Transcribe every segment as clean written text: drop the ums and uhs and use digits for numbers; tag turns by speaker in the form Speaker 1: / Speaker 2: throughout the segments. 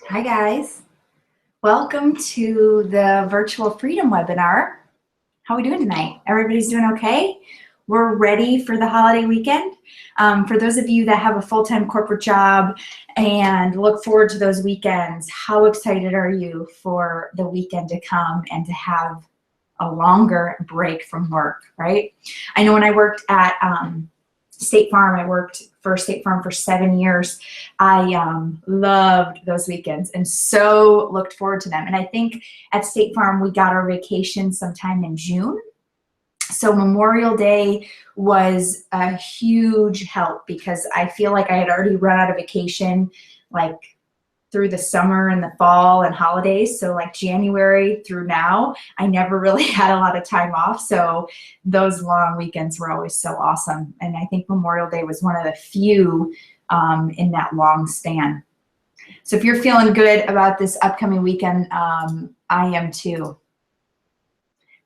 Speaker 1: Hi guys, welcome to the Virtual Freedom webinar. How are we doing tonight? Everybody's doing okay? We're ready for the holiday weekend. For those of you that have a full-time corporate job and look forward to those weekends, how excited are you for the weekend to come and to have a longer break from work, right? I know when I worked at State Farm, I worked for State Farm for 7 years. I loved those weekends and so looked forward to them. And I think at State Farm, we got our vacation sometime in June. So Memorial Day was a huge help because I feel like I had already run out of vacation like through the summer and the fall and holidays. So like January through now, I never really had a lot of time off. So those long weekends were always so awesome. And I think Memorial Day was one of the few in that long span. So if you're feeling good about this upcoming weekend, I am too.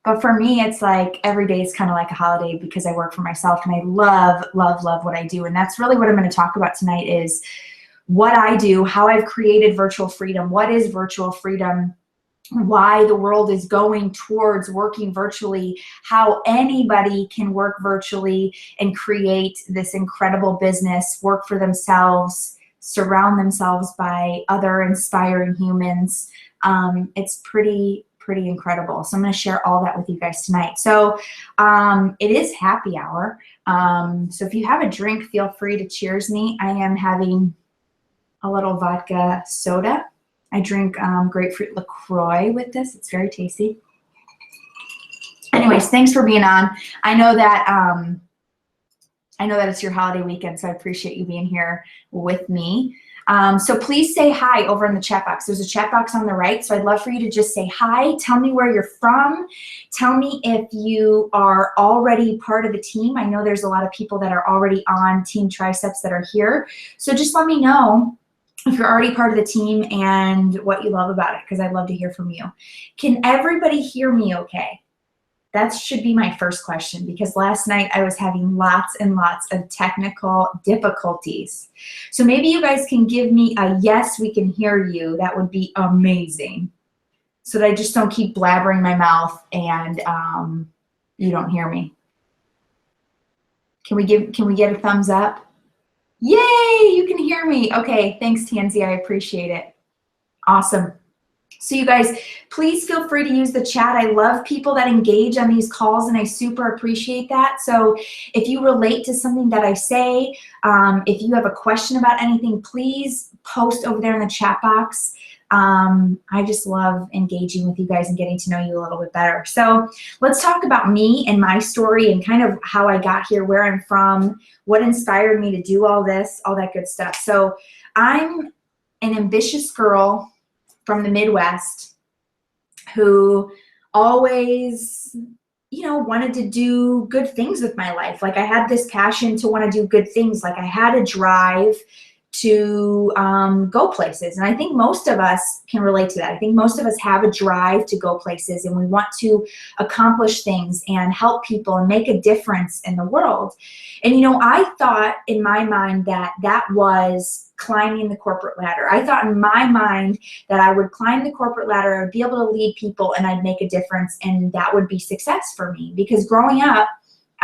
Speaker 1: But for me, it's like every day is kind of like a holiday because I work for myself and I love, love, love what I do. And that's really what I'm going to talk about tonight is what I do, how I've created virtual freedom, what is virtual freedom, why the world is going towards working virtually, how anybody can work virtually and create this incredible business, work for themselves, surround themselves by other inspiring humans. It's pretty incredible. So I'm going to share all that with you guys tonight. So it is happy hour. So if you have a drink, feel free to cheers me. I am having a little vodka soda. I drink grapefruit LaCroix with this. It's very tasty. Anyways, thanks for being on. I know that it's your holiday weekend, so I appreciate you being here with me. So please say hi over in the chat box. There's a chat box on the right, so I'd love for you to just say hi. Tell me where you're from. Tell me if you are already part of the team. I know there's a lot of people that are already on Team Triceps that are here. So just let me know if you're already part of the team and what you love about it, because I'd love to hear from you. Can everybody hear me okay? That should be my first question, because last night I was having lots and lots of technical difficulties. So maybe you guys can give me a yes, we can hear you. That would be amazing. So that I just don't keep blabbering my mouth and you don't hear me. Can we get a thumbs up? Yay, you can hear me. Okay, thanks, Tansy. I appreciate it. Awesome. So you guys, please feel free to use the chat. I love people that engage on these calls, and I super appreciate that. So if you relate to something that I say, if you have a question about anything, please post over there in the chat box. I just love engaging with you guys and getting to know you a little bit better. So let's talk about me and my story and kind of how I got here, where I'm from, what inspired me to do all this, all that good stuff. So I'm an ambitious girl from the Midwest who always, wanted to do good things with my life. Like I had this passion to want to do good things. Like I had a drive to go places. And I think most of us can relate to that. I think most of us have a drive to go places and we want to accomplish things and help people and make a difference in the world. And I thought in my mind that that was climbing the corporate ladder. I thought in my mind that I would climb the corporate ladder, I would be able to lead people and I'd make a difference, and that would be success for me. Because growing up,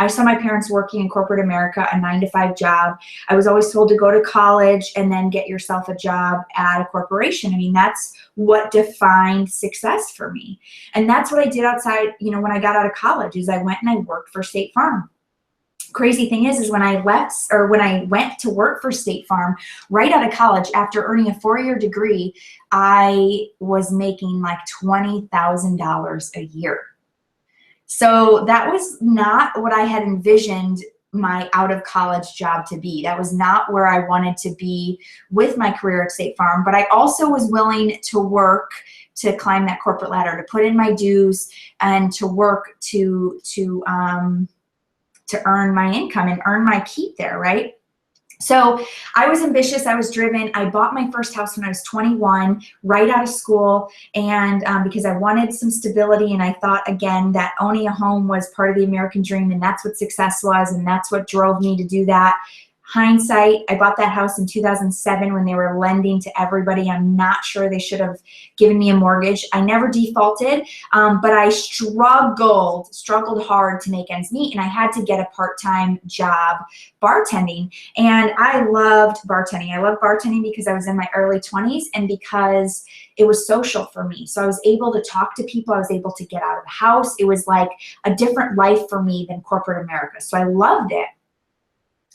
Speaker 1: I saw my parents working in corporate America, a 9-to-5 job. I was always told to go to college and then get yourself a job at a corporation. I mean, that's what defined success for me. And that's what I did outside, when I got out of college, is I went and I worked for State Farm. Crazy thing is when I went to work for State Farm right out of college after earning a 4-year degree, I was making like $20,000 a year. So that was not what I had envisioned my out of college job to be. That was not where I wanted to be with my career at State Farm. But I also was willing to work to climb that corporate ladder, to put in my dues and to work to earn my income and earn my keep there, right? So I was ambitious, I was driven. I bought my first house when I was 21, right out of school, and because I wanted some stability, and I thought, again, that owning a home was part of the American dream, and that's what success was, and that's what drove me to do that. Hindsight, I bought that house in 2007 when they were lending to everybody. I'm not sure they should have given me a mortgage. I never defaulted, but I struggled hard to make ends meet, and I had to get a part-time job bartending. And I loved bartending. I loved bartending because I was in my early 20s and because it was social for me. So I was able to talk to people. I was able to get out of the house. It was like a different life for me than corporate America. So I loved it.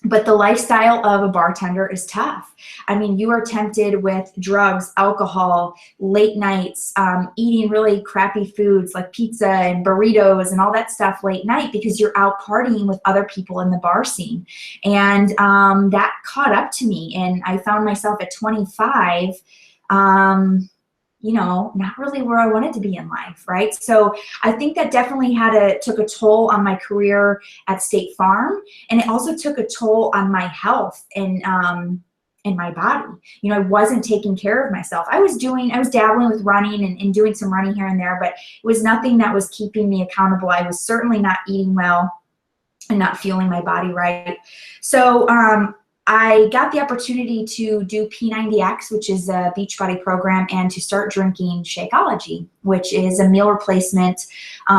Speaker 1: But the lifestyle of a bartender is tough. I mean, you are tempted with drugs, alcohol, late nights, eating really crappy foods like pizza and burritos and all that stuff late night because you're out partying with other people in the bar scene. And that caught up to me. And I found myself at 25, you know, not really where I wanted to be in life, right? So I think that definitely took a toll on my career at State Farm, and it also took a toll on my health and my body. You know, I wasn't taking care of myself. I was dabbling with running and doing some running here and there, but it was nothing that was keeping me accountable. I was certainly not eating well and not fueling my body right. So I got the opportunity to do P90X, which is a Beachbody program, and to start drinking Shakeology, which is a meal replacement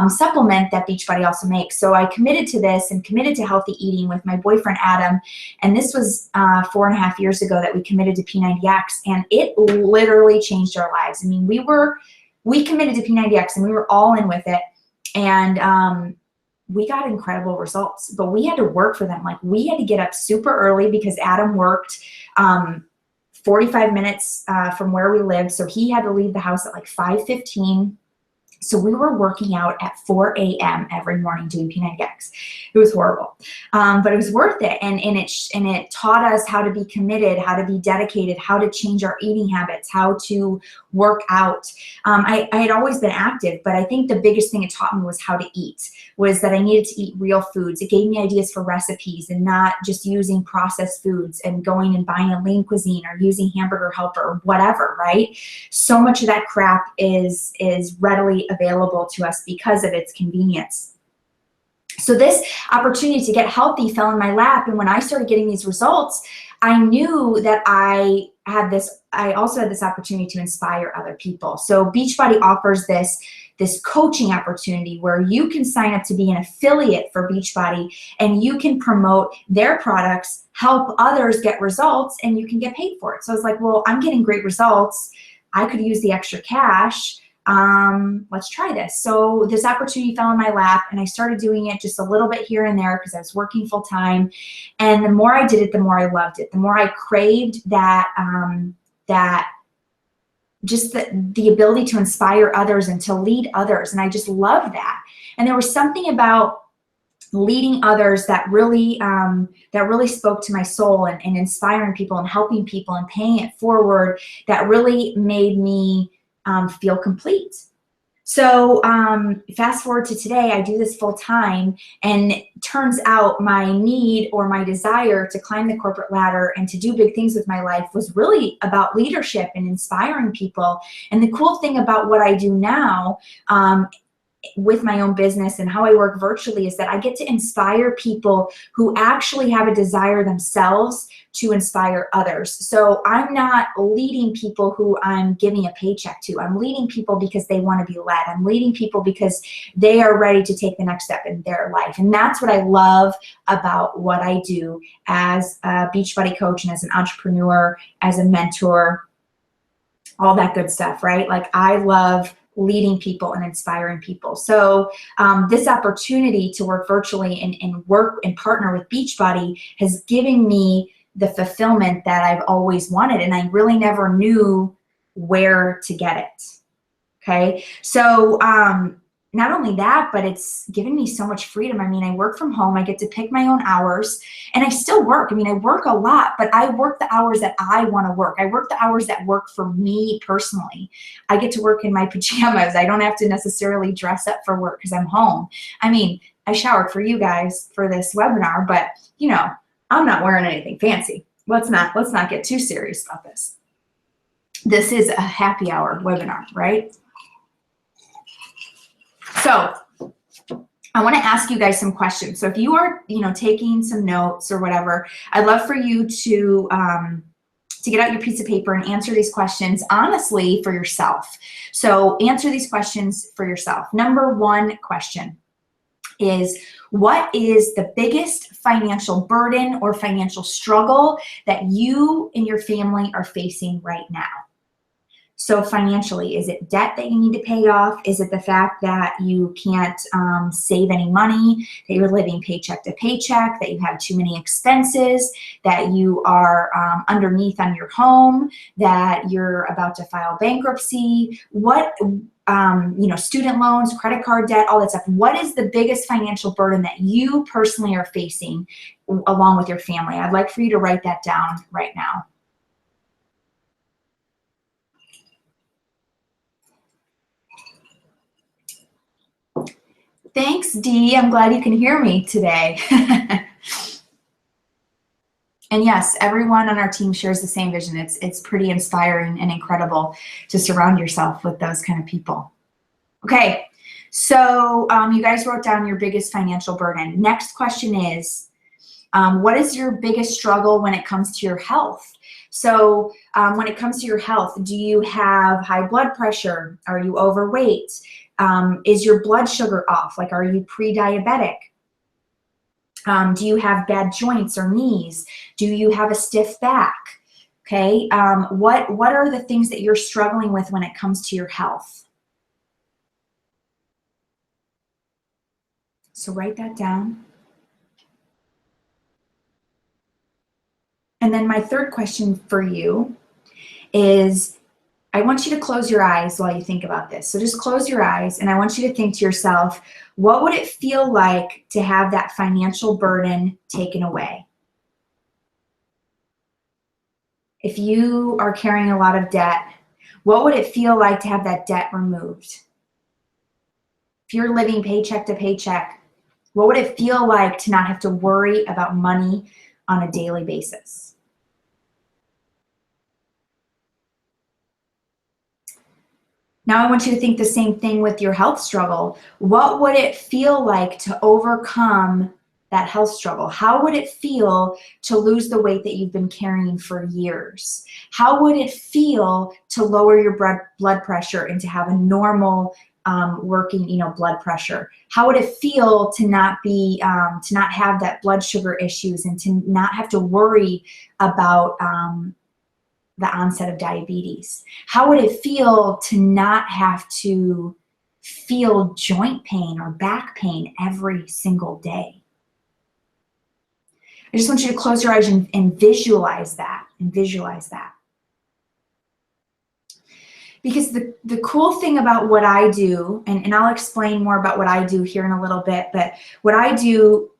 Speaker 1: supplement that Beachbody also makes. So I committed to this and committed to healthy eating with my boyfriend, Adam. And this was 4.5 years ago that we committed to P90X, and it literally changed our lives. I mean, we committed to P90X and we were all in with it. And we got incredible results, but we had to work for them. Like, we had to get up super early because Adam worked 45 minutes from where we lived. So he had to leave the house at like 5:15. So we were working out at 4 a.m. every morning doing P90X. It was horrible, but it was worth it. And it taught us how to be committed, how to be dedicated, how to change our eating habits, how to work out. I had always been active, but I think the biggest thing it taught me was how to eat, was that I needed to eat real foods. It gave me ideas for recipes and not just using processed foods and going and buying a lean cuisine or using Hamburger Helper or whatever, right? So much of that crap is readily available to us because of its convenience. So this opportunity to get healthy fell in my lap, and when I started getting these results, I knew that I also had this opportunity to inspire other people. So Beachbody offers this coaching opportunity where you can sign up to be an affiliate for Beachbody, and you can promote their products, help others get results, and you can get paid for it. So I was like, well, I'm getting great results. I could use the extra cash. Let's try this. So this opportunity fell in my lap, and I started doing it just a little bit here and there because I was working full time. And the more I did it, the more I loved it. The more I craved that just the ability to inspire others and to lead others. And I just loved that. And there was something about leading others that really spoke to my soul, and inspiring people and helping people and paying it forward, that really made me feel complete. So fast forward to today, I do this full time, and it turns out my need or my desire to climb the corporate ladder and to do big things with my life was really about leadership and inspiring people. And the cool thing about what I do now with my own business and how I work virtually is that I get to inspire people who actually have a desire themselves to inspire others. So I'm not leading people who I'm giving a paycheck to. I'm leading people because they want to be led. I'm leading people because they are ready to take the next step in their life. And that's what I love about what I do as a Beachbody coach and as an entrepreneur, as a mentor, all that good stuff, right? Like, I love leading people and inspiring people. So this opportunity to work virtually and work and partner with Beachbody has given me the fulfillment that I've always wanted, and I really never knew where to get it. Okay, so not only that, but it's given me so much freedom. I mean, I work from home, I get to pick my own hours, and I still work. I mean, I work a lot, but I work the hours that I want to work. I work the hours that work for me personally. I get to work in my pajamas. I don't have to necessarily dress up for work because I'm home. I mean, I showered for you guys for this webinar, but you know, I'm not wearing anything fancy. Let's not get too serious about this. This is a happy hour webinar, right? So I want to ask you guys some questions. So if you are, taking some notes or whatever, I'd love for you to get out your piece of paper and answer these questions honestly for yourself. So answer these questions for yourself. Number one question is, what is the biggest financial burden or financial struggle that you and your family are facing right now? So financially, is it debt that you need to pay off? Is it the fact that you can't save any money, that you're living paycheck to paycheck, that you have too many expenses, that you are underneath on your home, that you're about to file bankruptcy? What, student loans, credit card debt, all that stuff. What is the biggest financial burden that you personally are facing along with your family? I'd like for you to write that down right now. Thanks, Dee. I'm glad you can hear me today. And yes, everyone on our team shares the same vision. It's pretty inspiring and incredible to surround yourself with those kind of people. Okay, so you guys wrote down your biggest financial burden. Next question is, what is your biggest struggle when it comes to your health? So when it comes to your health, do you have high blood pressure? Are you overweight? Is your blood sugar off? Like, are you pre-diabetic? Do you have bad joints or knees? Do you have a stiff back? Okay, what are the things that you're struggling with when it comes to your health? So write that down. And then my third question for you is, I want you to close your eyes while you think about this. So just close your eyes, and I want you to think to yourself, what would it feel like to have that financial burden taken away? If you are carrying a lot of debt, what would it feel like to have that debt removed? If you're living paycheck to paycheck, what would it feel like to not have to worry about money on a daily basis? Now I want you to think the same thing with your health struggle. What would it feel like to overcome that health struggle? How would it feel to lose the weight that you've been carrying for years? How would it feel to lower your blood pressure and to have a normal working, blood pressure? How would it feel to not be, to not have that blood sugar issues and to not have to worry about the onset of diabetes? How would it feel to not have to feel joint pain or back pain every single day? I just want you to close your eyes and visualize that, Because the cool thing about what I do, and I'll explain more about what I do here in a little bit, but what I do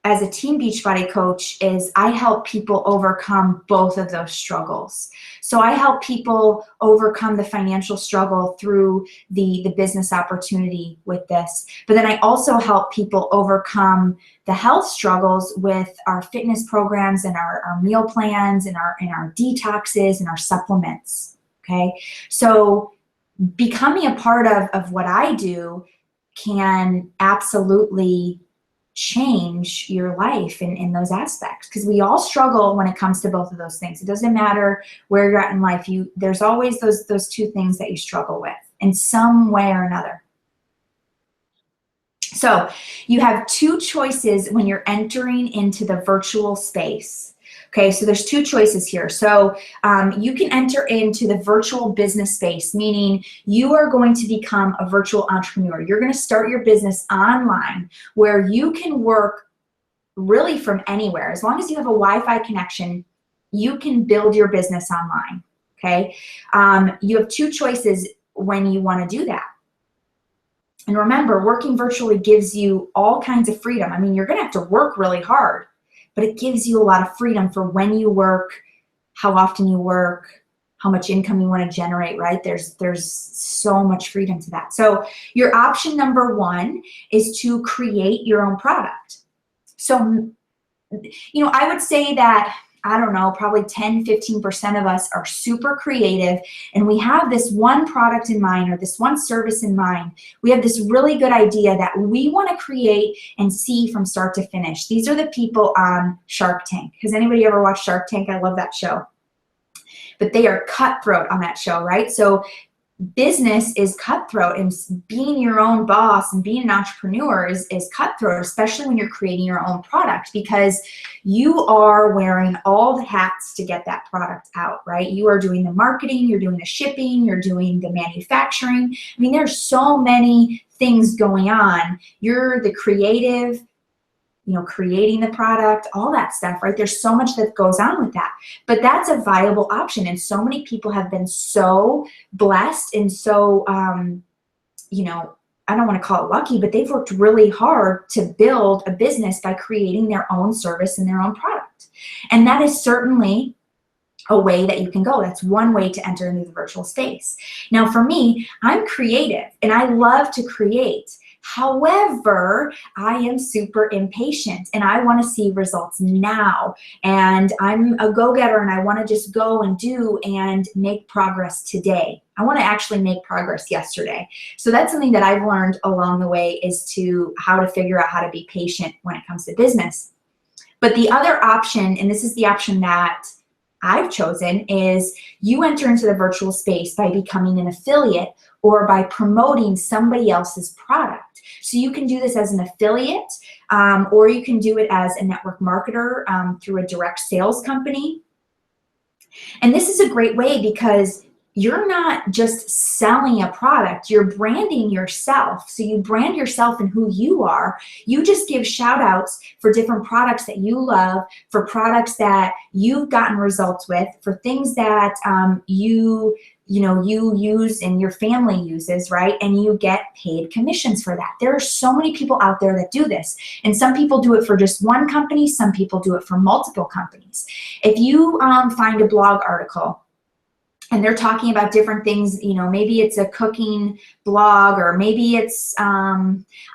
Speaker 1: as a Team Beachbody coach is I help people overcome both of those struggles. So I help people overcome the financial struggle through the business opportunity with this. But then I also help people overcome the health struggles with our fitness programs and our meal plans and our detoxes and our supplements. Okay, so becoming a part of what I do can absolutely change your life in those aspects, because we all struggle when it comes to both of those things. It doesn't matter where you're at in life, there's always those two things that you struggle with in some way or another. So you have two choices when you're entering into the virtual space. Okay, so there's two choices here. So you can enter into the virtual business space, meaning you are going to become a virtual entrepreneur. You're going to start your business online where you can work really from anywhere. As long as you have a Wi-Fi connection, you can build your business online. Okay, you have two choices when you want to do that. And remember, working virtually gives you all kinds of freedom. I mean, you're going to have to work really hard, but it gives you a lot of freedom for when you work, how often you work, how much income you want to generate, right? There's so much freedom to that. So your option number one is to create your own product. So, I would say that I don't know, probably 10, 15% of us are super creative, and we have this one product in mind or this one service in mind. We have this really good idea that we want to create and see from start to finish. These are the people on Shark Tank. Has anybody ever watched Shark Tank? I love that show. But they are cutthroat on that show, right? So business is cutthroat, and being your own boss and being an entrepreneur is cutthroat, especially when you're creating your own product, because you are wearing all the hats to get that product out, right? You are doing the marketing, you're doing the shipping, you're doing the manufacturing. I mean, there's so many things going on. You're the creative, you know, creating the product, all that stuff, right? There's so much that goes on with that, but that's a viable option. And so many people have been so blessed and so, you know, I don't want to call it lucky, but they've worked really hard to build a business by creating their own service and their own product. And that is certainly a way that you can go. That's one way to enter into the virtual space. Now, for me, I'm creative and I love to create. However, I am super impatient and I want to see results now. And I'm a go-getter and I want to just go and do and make progress today. I want to actually make progress yesterday. So that's something that I've learned along the way, is to how to figure out how to be patient when it comes to business. But the other option, and this is the option that I've chosen, is you enter into the virtual space by becoming an affiliate or by promoting somebody else's product. So you can do this as an affiliate, or you can do it as a network marketer through a direct sales company. And this is a great way because you're not just selling a product, you're branding yourself. So you brand yourself and who you are. You just give shout outs for different products that you love, for products that you've gotten results with, for things that you use and your family uses, right? And you get paid commissions for that. There are so many people out there that do this. And some people do it for just one company. Some people do it for multiple companies. If you find a blog article and they're talking about different things, you know, maybe it's a cooking blog, or maybe it's, I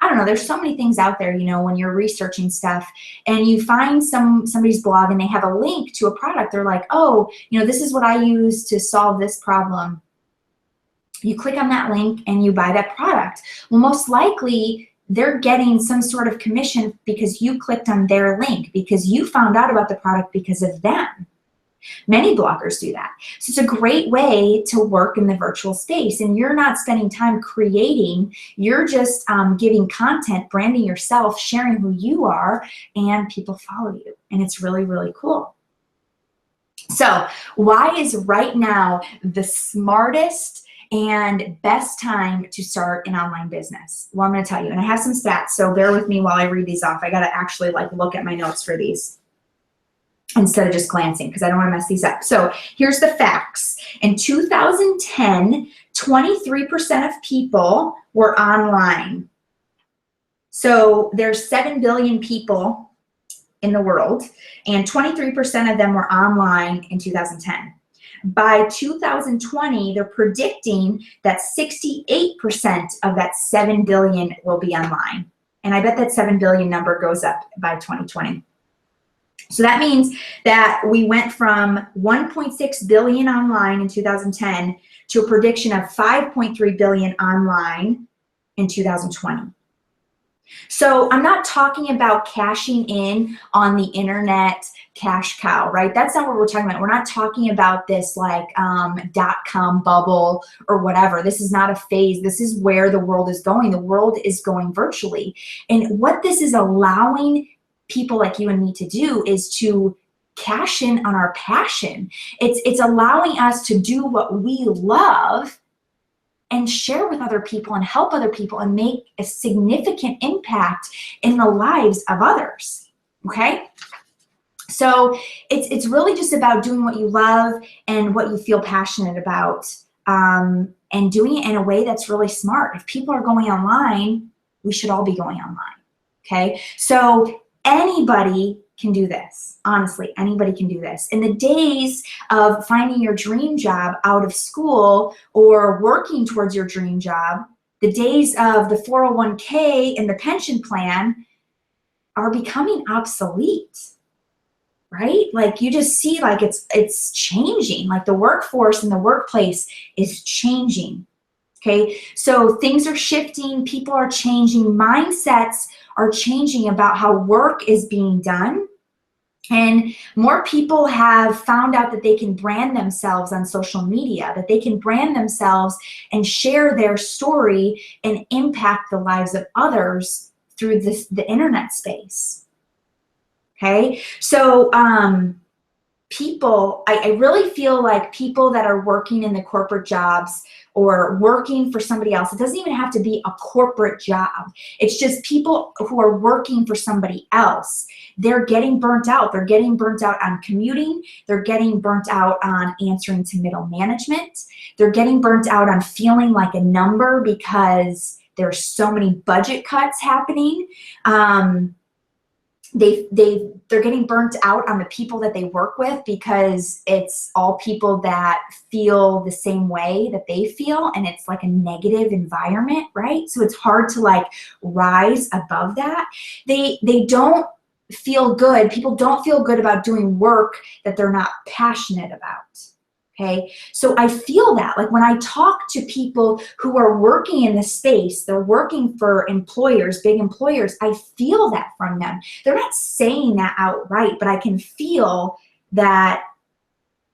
Speaker 1: don't know, there's so many things out there, you know, when you're researching stuff and you find somebody's blog and they have a link to a product. They're like, oh, you know, this is what I use to solve this problem. You click on that link and you buy that product. Well, most likely they're getting some sort of commission because you clicked on their link, because you found out about the product because of them. Many bloggers do that. So it's a great way to work in the virtual space, and you're not spending time creating, you're just giving content, branding yourself, sharing who you are, and people follow you. And it's really, really cool. So why is right now the smartest and best time to start an online business? Well, I'm going to tell you, and I have some stats, so bear with me while I read these off. I got to actually look at my notes for these instead of just glancing, because I don't want to mess these up. So here's the facts. In 2010, 23% of people were online. So there's 7 billion people in the world, and 23% of them were online in 2010. By 2020, they're predicting that 68% of that 7 billion will be online. And I bet that 7 billion number goes up by 2020. So that means that we went from 1.6 billion online in 2010 to a prediction of 5.3 billion online in 2020. So I'm not talking about cashing in on the internet cash cow, right? That's not what we're talking about. We're not talking about this like .com bubble or whatever. This is not a phase. This is where the world is going. The world is going virtually. And what this is allowing people like you and me to do is to cash in on our passion. It's allowing us to do what we love and share with other people and help other people and make a significant impact in the lives of others, okay? So it's really just about doing what you love and what you feel passionate about, and doing it in a way that's really smart. If people are going online, we should all be going online, okay? So anybody can do this. Honestly, anybody can do this. In the days of finding your dream job out of school or working towards your dream job, the days of the 401k and the pension plan are becoming obsolete. right? Like you just see like it's changing, like the workforce and the workplace is changing. Okay, so things are shifting, people are changing, mindsets are changing about how work is being done. And more people have found out that they can brand themselves on social media, that they can brand themselves and share their story and impact the lives of others through the internet space. Okay, so people, I really feel like people that are working in the corporate jobs or working for somebody else, it doesn't even have to be a corporate job. It's just people who are working for somebody else. They're getting burnt out. They're getting burnt out on commuting. They're getting burnt out on answering to middle management. They're getting burnt out on feeling like a number because there's so many budget cuts happening. They're getting burnt out on the people that they work with because it's all people that feel the same way that they feel, and it's like a negative environment, right? So it's hard to like rise above that. They don't feel good. People don't feel good about doing work that they're not passionate about. Okay, so I feel that like when I talk to people who are working in this space, they're working for employers, big employers, I feel that from them. They're not saying that outright, but I can feel that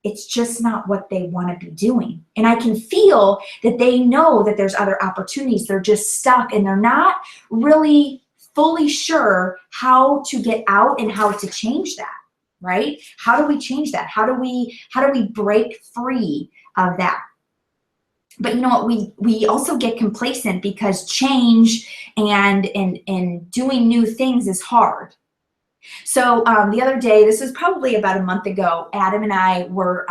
Speaker 1: it's just not what they want to be doing. And I can feel that they know that there's other opportunities. They're just stuck and they're not really fully sure how to get out and how to change that. Right? How do we change that? How do we break free of that? But you know what? We also get complacent because change and doing new things is hard. So the other day, this was probably about a month ago, Adam and I were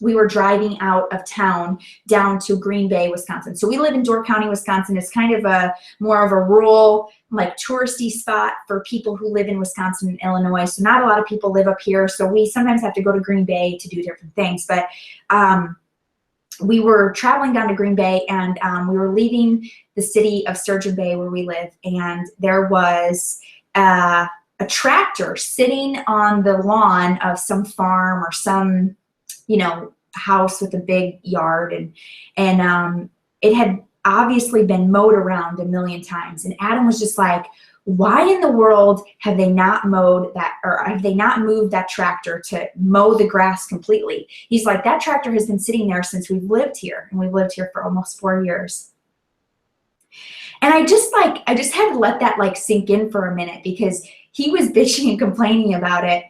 Speaker 1: we were driving out of town down to Green Bay, Wisconsin. So we live in Door County, Wisconsin. It's kind of a more of a rural, like touristy spot for people who live in Wisconsin and Illinois. So not a lot of people live up here. So we sometimes have to go to Green Bay to do different things. But we were traveling down to Green Bay, and we were leaving the city of Sturgeon Bay where we live. And there was a tractor sitting on the lawn of some farm or some, you know, house with a big yard, and it had obviously been mowed around a million times. And Adam was just like, why in the world have they not mowed that, or have they not moved that tractor to mow the grass completely? He's like, that tractor has been sitting there since we've lived here, and we've lived here for almost 4 years. And I just had to let that like sink in for a minute, because he was bitching and complaining about it.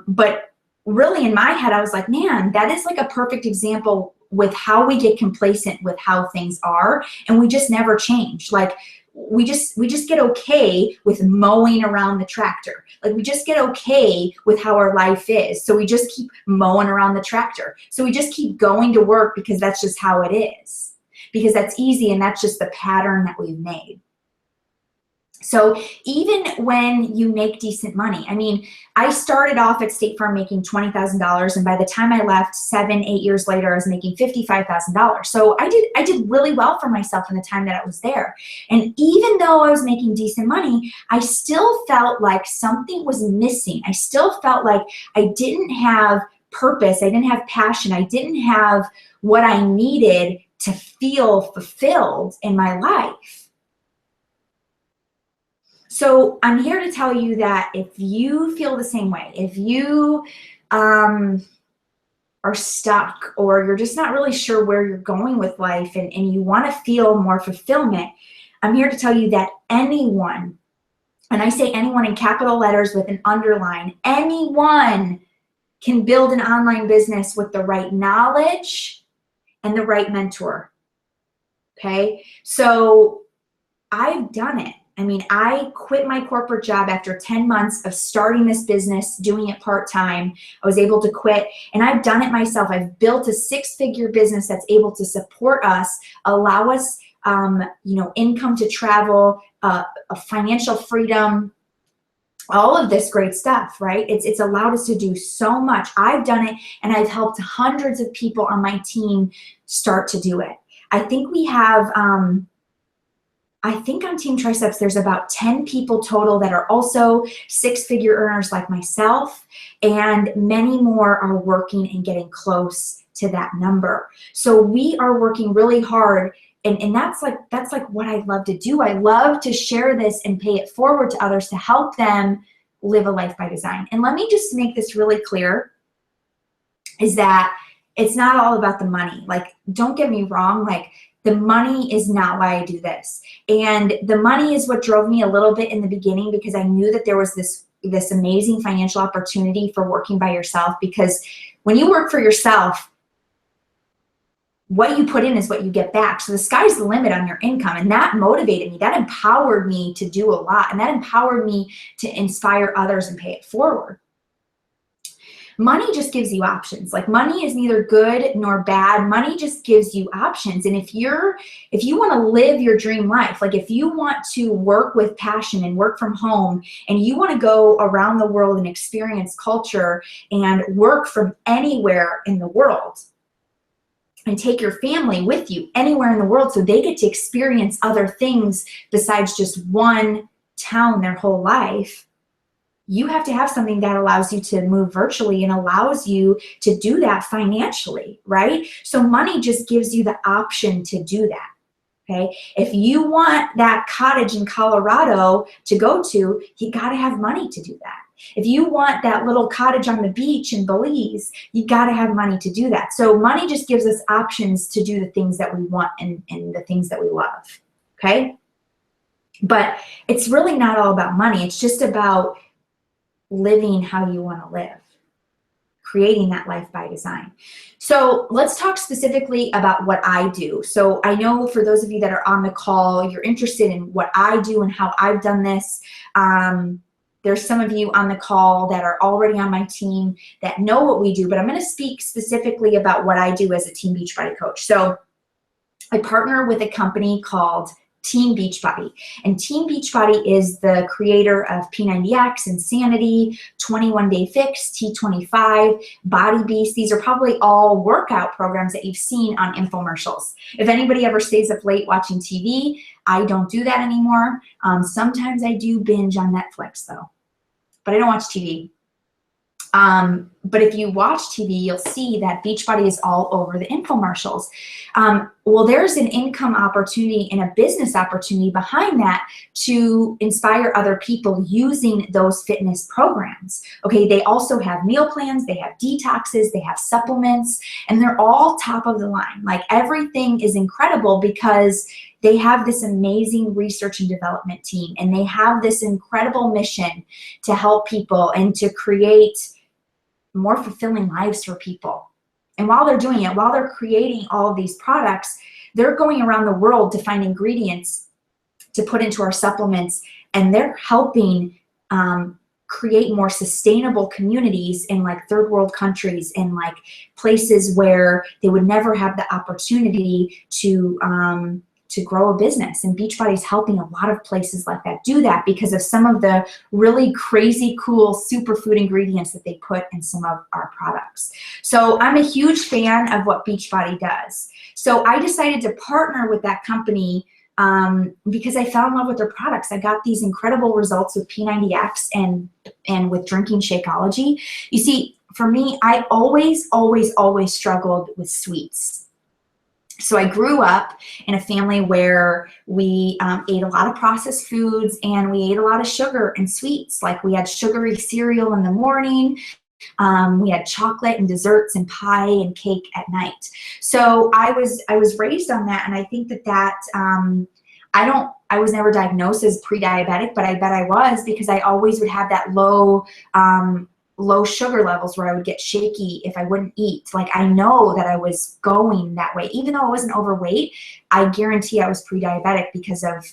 Speaker 1: But really in my head, I was like, man, that is like a perfect example with how we get complacent with how things are, and we just never change. Like we just get okay with mowing around the tractor. Like we just get okay with how our life is. So we just keep mowing around the tractor. So we just keep going to work because that's just how it is. Because that's easy, and that's just the pattern that we've made. So even when you make decent money, I mean, I started off at State Farm making $20,000, and by the time I left 7-8 years later, I was making $55,000. So I did really well for myself in the time that I was there. And even though I was making decent money, I still felt like something was missing. I still felt like I didn't have purpose. I didn't have passion. I didn't have what I needed to feel fulfilled in my life. So I'm here to tell you that if you feel the same way, if you are stuck, or you're just not really sure where you're going with life, and you want to feel more fulfillment, I'm here to tell you that anyone, and I say anyone in capital letters with an underline, anyone can build an online business with the right knowledge and the right mentor. Okay, so I've done it. I mean, I quit my corporate job after 10 months of starting this business, doing it part-time. I was able to quit, and I've done it myself. I've built a 6-figure business that's able to support us, allow us, you know, income to travel, a financial freedom, all of this great stuff, right? It's allowed us to do so much. I've done it, and I've helped hundreds of people on my team start to do it. I think we have, I think on Team Triceps, there's about 10 people total that are also six-figure earners like myself, and many more are working and getting close to that number. So we are working really hard, and that's like what I love to do. I love to share this and pay it forward to others to help them live a life by design. And let me just make this really clear, is that it's not all about the money. Like, don't get me wrong, like, the money is not why I do this. And the money is what drove me a little bit in the beginning, because I knew that there was this amazing financial opportunity for working by yourself. Because when you work for yourself, what you put in is what you get back. So the sky's the limit on your income. And that motivated me. That empowered me to do a lot. And that empowered me to inspire others and pay it forward. Money just gives you options. Like, money is neither good nor bad. Money just gives you options. And if you want to live your dream life, like if you want to work with passion and work from home, and you want to go around the world and experience culture and work from anywhere in the world, and take your family with you anywhere in the world so they get to experience other things besides just one town their whole life, you have to have something that allows you to move virtually and allows you to do that financially, right? So money just gives you the option to do that, okay? If you want that cottage in Colorado to go to, you gotta have money to do that. If you want that little cottage on the beach in Belize, you gotta have money to do that. So money just gives us options to do the things that we want and the things that we love, okay? But it's really not all about money. It's just about living how you want to live, creating that life by design. So let's talk specifically about what I do. So I know for those of you that are on the call, you're interested in what I do and how I've done this. There's some of you on the call that are already on my team that know what we do, but I'm going to speak specifically about what I do as a Team Beachbody coach. So I partner with a company called Team Beachbody. And Team Beachbody is the creator of P90X, Insanity, 21 Day Fix, T25, Body Beast. These are probably all workout programs that you've seen on infomercials. If anybody ever stays up late watching TV, I don't do that anymore. Sometimes I do binge on Netflix though, but I don't watch TV. But if you watch TV, you'll see that Beachbody is all over the infomercials. Well, there's an income opportunity and a business opportunity behind that to inspire other people using those fitness programs. Okay, they also have meal plans, they have detoxes, they have supplements, and they're all top of the line. Like, everything is incredible because they have this amazing research and development team, and they have this incredible mission to help people and to create more fulfilling lives for people. And while they're doing it, while they're creating all of these products, they're going around the world to find ingredients to put into our supplements, and they're helping create more sustainable communities in like third world countries and like places where they would never have the opportunity to grow a business. And Beachbody is helping a lot of places like that do that because of some of the really crazy cool superfood ingredients that they put in some of our products. So I'm a huge fan of what Beachbody does. So I decided to partner with that company because I fell in love with their products. I got these incredible results with P90X and with drinking Shakeology. You see, for me, I always struggled with sweets. So I grew up in a family where we ate a lot of processed foods and we ate a lot of sugar and sweets. Like, we had sugary cereal in the morning. We had chocolate and desserts and pie and cake at night. So I was raised on that, and I think that I was never diagnosed as pre-diabetic, but I bet I was, because I always would have that low sugar levels where I would get shaky if I wouldn't eat. Like, I know that I was going that way. Even though I wasn't overweight, I guarantee I was pre-diabetic because of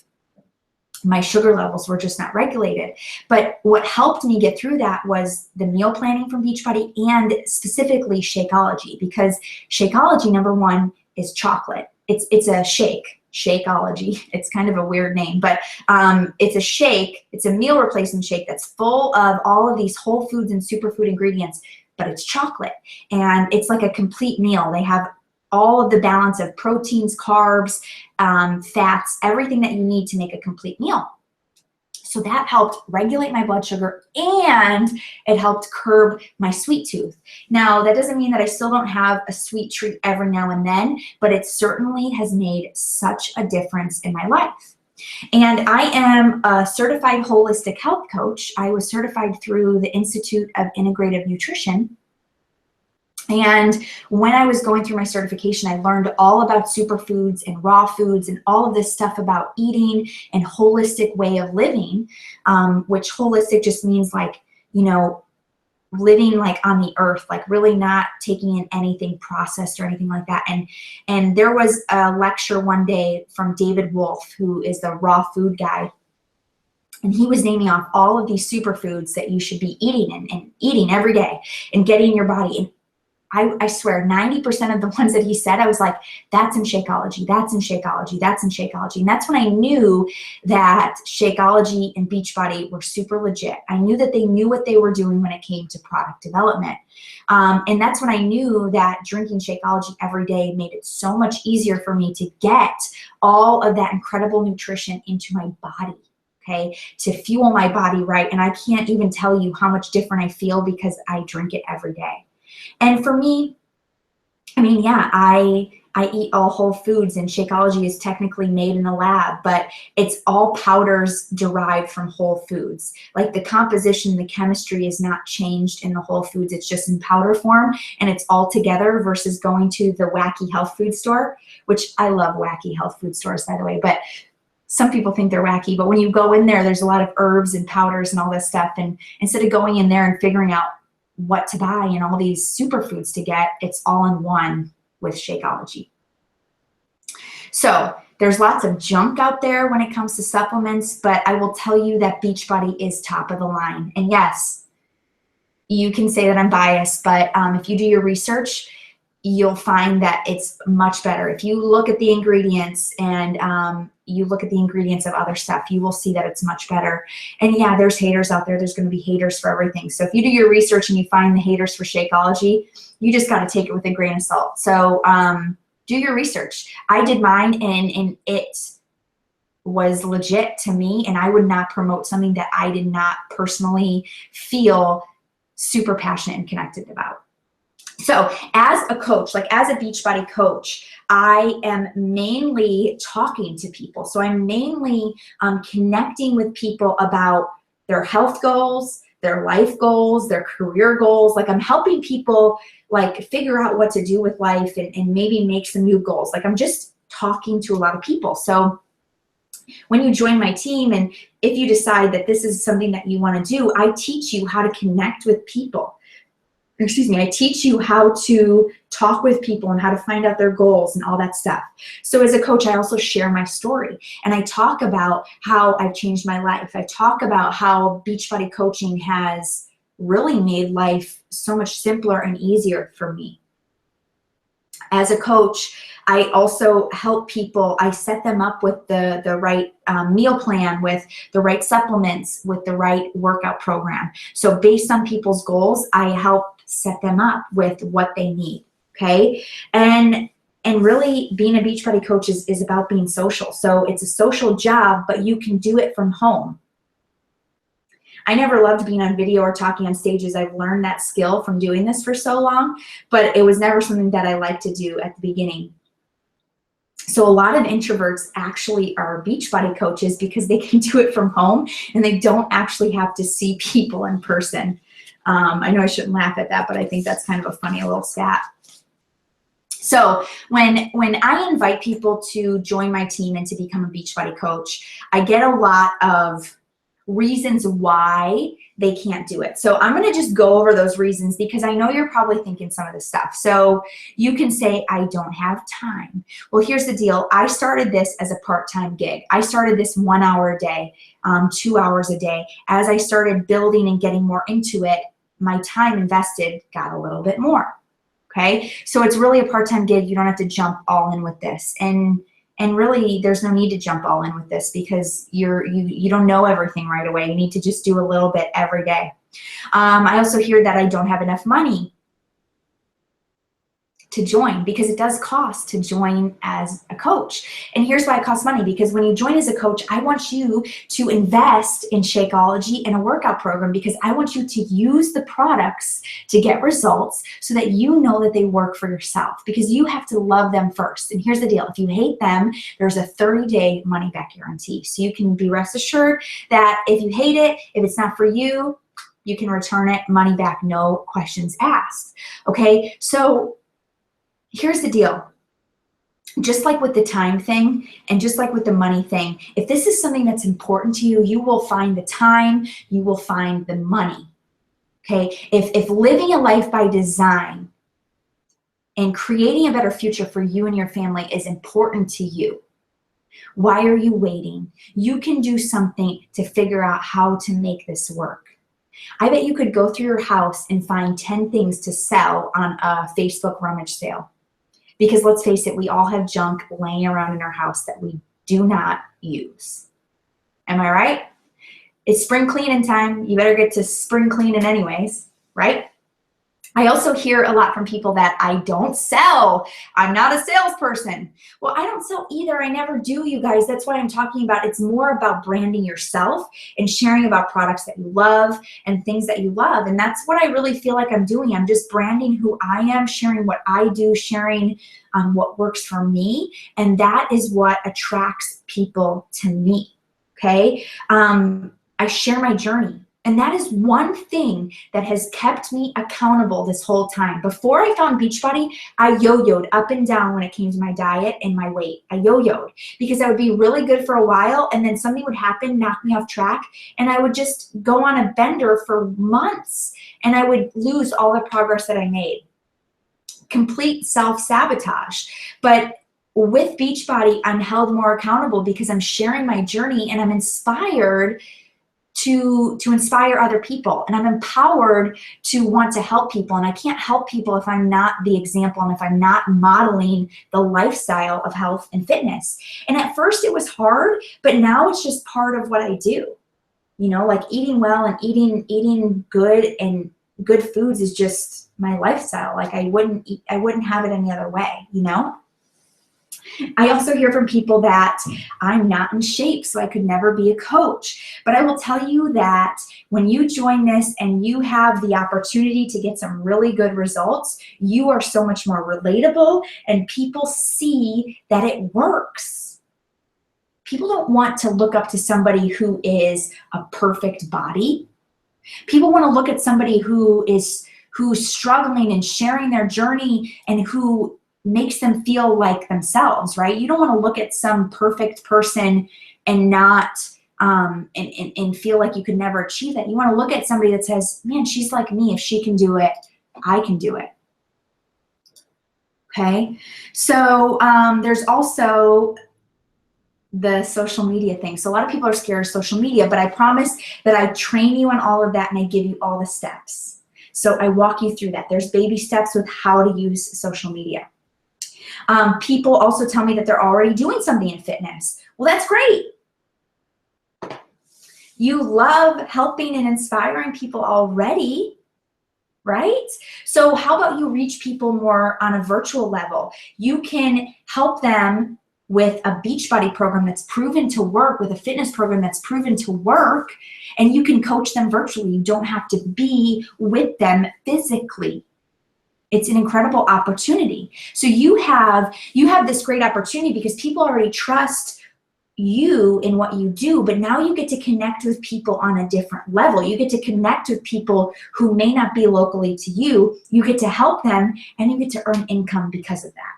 Speaker 1: my sugar levels were just not regulated. But what helped me get through that was the meal planning from Beachbody, and specifically Shakeology, because Shakeology, number one, is chocolate. It's a shake. Shakeology. It's kind of a weird name, but it's a shake. It's a meal replacement shake that's full of all of these whole foods and superfood ingredients, but it's chocolate, and it's like a complete meal. They have all of the balance of proteins, carbs, fats, everything that you need to make a complete meal. So that helped regulate my blood sugar, and it helped curb my sweet tooth. Now, that doesn't mean that I still don't have a sweet treat every now and then, but it certainly has made such a difference in my life. And I am a certified holistic health coach. I was certified through the Institute of Integrative Nutrition. And when I was going through my certification, I learned all about superfoods and raw foods and all of this stuff about eating and holistic way of living, which holistic just means like, you know, living like on the earth, like really not taking in anything processed or anything like that. And there was a lecture one day from David Wolfe, who is the raw food guy. And he was naming off all of these superfoods that you should be eating and eating every day and getting in your body. And I swear 90% of the ones that he said, I was like, that's in Shakeology, that's in Shakeology, that's in Shakeology. And that's when I knew that Shakeology and Beachbody were super legit. I knew that they knew what they were doing when it came to product development. And that's when I knew that drinking Shakeology every day made it so much easier for me to get all of that incredible nutrition into my body. Okay, to fuel my body right. And I can't even tell you how much different I feel because I drink it every day. And for me, I mean, yeah, I eat all whole foods, and Shakeology is technically made in a lab, but it's all powders derived from whole foods. Like the composition, the chemistry is not changed in the whole foods. It's just in powder form, and it's all together versus going to the wacky health food store, which I love wacky health food stores, by the way, but some people think they're wacky, but when you go in there, there's a lot of herbs and powders and all this stuff. And instead of going in there and figuring out what to buy and all these superfoods to get, it's all in one with Shakeology. So there's lots of junk out there when it comes to supplements, but I will tell you that Beachbody is top of the line. And yes, you can say that I'm biased, but if you do your research, you'll find that it's much better. If you look at the ingredients and you look at the ingredients of other stuff, you will see that it's much better. And yeah, there's haters out there. There's going to be haters for everything. So if you do your research and you find the haters for Shakeology, you just got to take it with a grain of salt. So do your research. I did mine, and it was legit to me, and I would not promote something that I did not personally feel super passionate and connected about. So as a coach, like as a Beachbody coach, I am mainly talking to people. So I'm mainly connecting with people about their health goals, their life goals, their career goals. Like I'm helping people like figure out what to do with life and maybe make some new goals. Like I'm just talking to a lot of people. So when you join my team, and if you decide that this is something that you want to do, I teach you how to connect with people. I teach you how to talk with people and how to find out their goals and all that stuff. So as a coach, I also share my story, and I talk about how I've changed my life. I talk about how Beachbody coaching has really made life so much simpler and easier for me. As a coach, I also help people. I set them up with the right meal plan, with the right supplements, with the right workout program. So based on people's goals, I help set them up with what they need, okay? And really being a Beachbody coach is about being social. So it's a social job, but you can do it from home. I never loved being on video or talking on stages. I've learned that skill from doing this for so long, but it was never something that I liked to do at the beginning. So a lot of introverts actually are Beachbody coaches because they can do it from home and they don't actually have to see people in person. I know I shouldn't laugh at that, but I think that's kind of a funny little stat. So when I invite people to join my team and to become a Beachbody coach, I get a lot of reasons why they can't do it. So I'm going to just go over those reasons because I know you're probably thinking some of this stuff. So you can say, I don't have time. Well, here's the deal. I started this as a part-time gig. I started this 1 hour a day, 2 hours a day. As I started building and getting more into it, my time invested got a little bit more. Okay. So it's really a part-time gig. You don't have to jump all in with this. And really, there's no need to jump all in with this because you don't know everything right away. You need to just do a little bit every day. I also hear that I don't have enough money. to join, because it does cost to join as a coach. And here's why it costs money, because when you join as a coach, I want you to invest in Shakeology and a workout program, because I want you to use the products to get results so that you know that they work for yourself, because you have to love them first. And here's the deal. If you hate them, there's a 30-day money back guarantee. So you can be rest assured that if you hate it, if it's not for you, you can return it, money back, no questions asked. Okay, so here's the deal. Just like with the time thing and just like with the money thing, if this is something that's important to you, you will find the time, you will find the money. Okay, if living a life by design and creating a better future for you and your family is important to you, why are you waiting? You can do something to figure out how to make this work. I bet you could go through your house and find 10 things to sell on a Facebook rummage sale. Because let's face it, we all have junk laying around in our house that we do not use. Am I right? It's spring cleaning time. You better get to spring cleaning anyways, right? I also hear a lot from people that I don't sell. I'm not a salesperson. Well, I don't sell either. I never do, you guys. That's what I'm talking about. It's more about branding yourself and sharing about products that you love and things that you love. And that's what I really feel like I'm doing. I'm just branding who I am, sharing what I do, sharing what works for me. And that is what attracts people to me, okay? I share my journey. And that is one thing that has kept me accountable this whole time. Before I found Beachbody, I yo-yoed up and down when it came to my diet and my weight. I yo-yoed because I would be really good for a while and then something would happen, knock me off track, and I would just go on a bender for months and I would lose all the progress that I made. Complete self-sabotage. But with Beachbody, I'm held more accountable because I'm sharing my journey and I'm inspired to inspire other people, and I'm empowered to want to help people. And I can't help people if I'm not the example and if I'm not modeling the lifestyle of health and fitness. And at first it was hard, but now it's just part of what I do. You know, like eating well and eating good and good foods is just my lifestyle. Like I wouldn't have it any other way, you know? I also hear from people that I'm not in shape, so I could never be a coach. But I will tell you that when you join this and you have the opportunity to get some really good results, you are so much more relatable and people see that it works. People don't want to look up to somebody who is a perfect body. People want to look at somebody who's struggling and sharing their journey and who makes them feel like themselves, right? You don't want to look at some perfect person and not and feel like you could never achieve that. You want to look at somebody that says, man, she's like me. If she can do it, I can do it. Okay, so there's also the social media thing. So a lot of people are scared of social media, but I promise that I train you on all of that and I give you all the steps. So I walk you through that. There's baby steps with how to use social media. People also tell me that they're already doing something in fitness. Well, that's great. You love helping and inspiring people already, right? So how about you reach people more on a virtual level? You can help them with a Beachbody program that's proven to work, with a fitness program that's proven to work, and you can coach them virtually. You don't have to be with them physically. It's an incredible opportunity. So you have this great opportunity because people already trust you in what you do, but now you get to connect with people on a different level. You get to connect with people who may not be locally to you. You get to help them and you get to earn income because of that.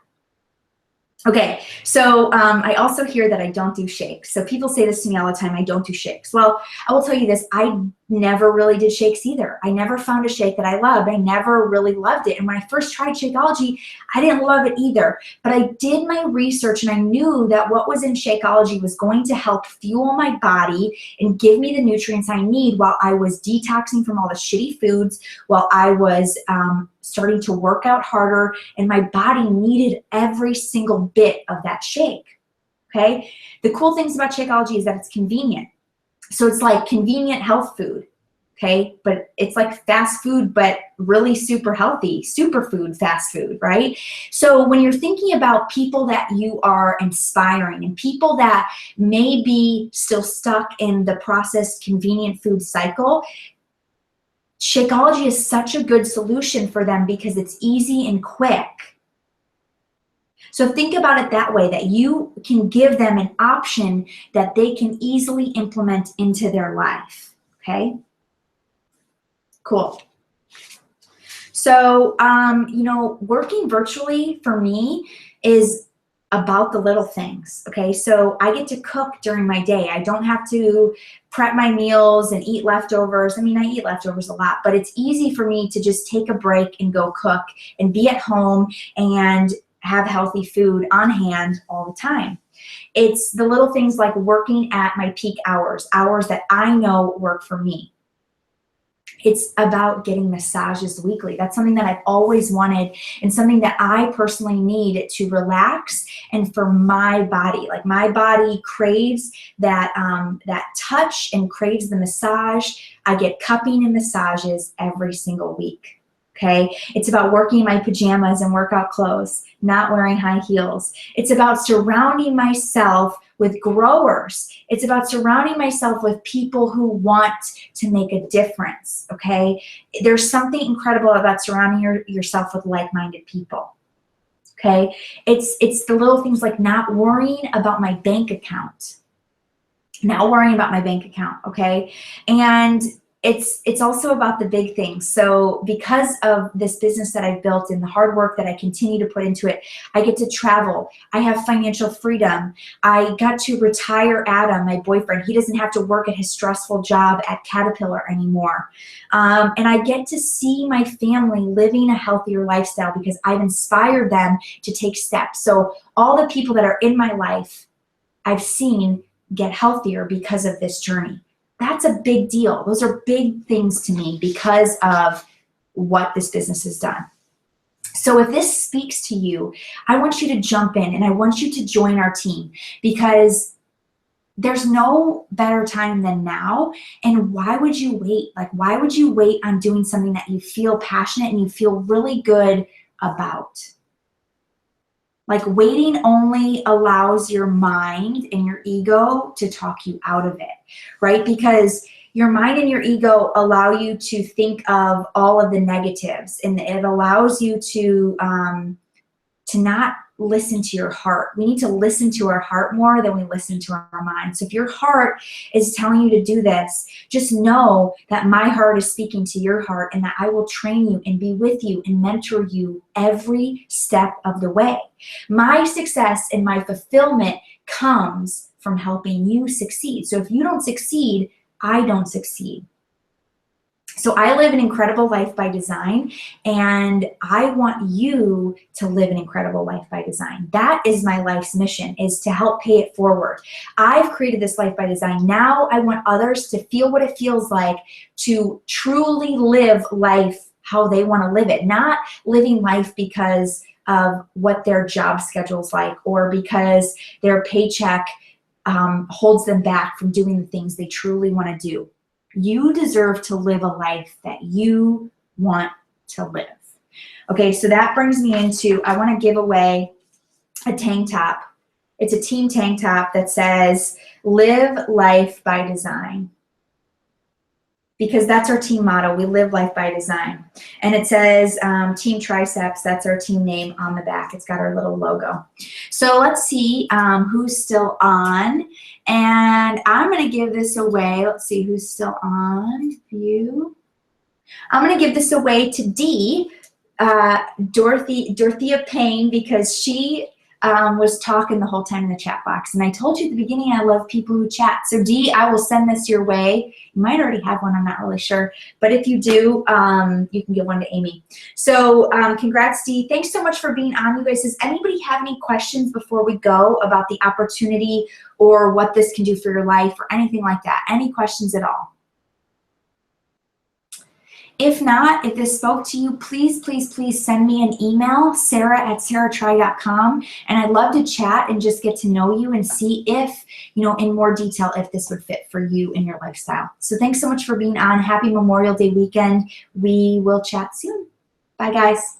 Speaker 1: Okay, so I also hear that I don't do shakes. So people say this to me all the time, I don't do shakes. Well, I will tell you this, I never really did shakes either. I never found a shake that I loved. I never really loved it. And when I first tried Shakeology, I didn't love it either. But I did my research and I knew that what was in Shakeology was going to help fuel my body and give me the nutrients I need while I was detoxing from all the shitty foods, while I was starting to work out harder, and my body needed every single bit of that shake, okay? The cool things about Shakeology is that it's convenient. So it's like convenient health food. okay? But it's like fast food, but really super healthy, superfood fast food, right? So when you're thinking about people that you are inspiring and people that may be still stuck in the processed convenient food cycle, Shakeology is such a good solution for them because it's easy and quick. So think about it that way, that you can give them an option that they can easily implement into their life, okay? Cool. So, you know, working virtually for me is about the little things, okay? So I get to cook during my day. I don't have to prep my meals and eat leftovers. I mean, I eat leftovers a lot, but it's easy for me to just take a break and go cook and be at home and have healthy food on hand all the time. It's the little things like working at my peak hours, hours that I know work for me. It's about getting massages weekly. That's something that I've always wanted and something that I personally need to relax and for my body. Like my body craves that, that touch and craves the massage. I get cupping and massages every single week. Okay, it's about working in my pajamas and workout clothes, not wearing high heels. It's about surrounding myself with growers. It's about surrounding myself with people who want to make a difference, okay? There's something incredible about surrounding yourself with like-minded people, okay? It's the little things like not worrying about my bank account, okay? And it's also about the big things. So because of this business that I've built and the hard work that I continue to put into it, I get to travel. I have financial freedom. I got to retire Adam, my boyfriend. He doesn't have to work at his stressful job at Caterpillar anymore. And I get to see my family living a healthier lifestyle because I've inspired them to take steps. So all the people that are in my life, I've seen get healthier because of this journey. That's a big deal. Those are big things to me because of what this business has done. So if this speaks to you, I want you to jump in and I want you to join our team because there's no better time than now. And why would you wait? Like, why would you wait on doing something that you feel passionate and you feel really good about? Like waiting only allows your mind and your ego to talk you out of it, right? Because your mind and your ego allow you to think of all of the negatives, and it allows you to not listen to your heart. We need to listen to our heart more than we listen to our mind. So if your heart is telling you to do this, just know that my heart is speaking to your heart and that I will train you and be with you and mentor you every step of the way. My success and my fulfillment comes from helping you succeed. So if you don't succeed, I don't succeed. So I live an incredible life by design, and I want you to live an incredible life by design. That is my life's mission, is to help pay it forward. I've created this life by design. Now I want others to feel what it feels like to truly live life how they want to live it, not living life because of what their job schedule's like or because their paycheck holds them back from doing the things they truly want to do. You deserve to live a life that you want to live. Okay, so that brings me into, I want to give away a tank top. It's a team tank top that says, live life by design. Because that's our team motto, we live life by design. And it says Team Triceps, that's our team name on the back. It's got our little logo. So let's see who's still on. And I'm gonna give this away. Let's see who's still on. You. I'm gonna give this away to Dee, Dorothea Payne, because she was talking the whole time in the chat box. And I told you at the beginning, I love people who chat. So Dee, I will send this your way. You might already have one, I'm not really sure. But if you do, you can give one to Amy. So congrats, Dee. Thanks so much for being on, you guys. Does anybody have any questions before we go about the opportunity or what this can do for your life or anything like that? Any questions at all? If not, if this spoke to you, please, please, please send me an email, sarah@sarahtribe.com, and I'd love to chat and just get to know you and see if, in more detail, if this would fit for you and your lifestyle. So thanks so much for being on. Happy Memorial Day weekend. We will chat soon. Bye, guys.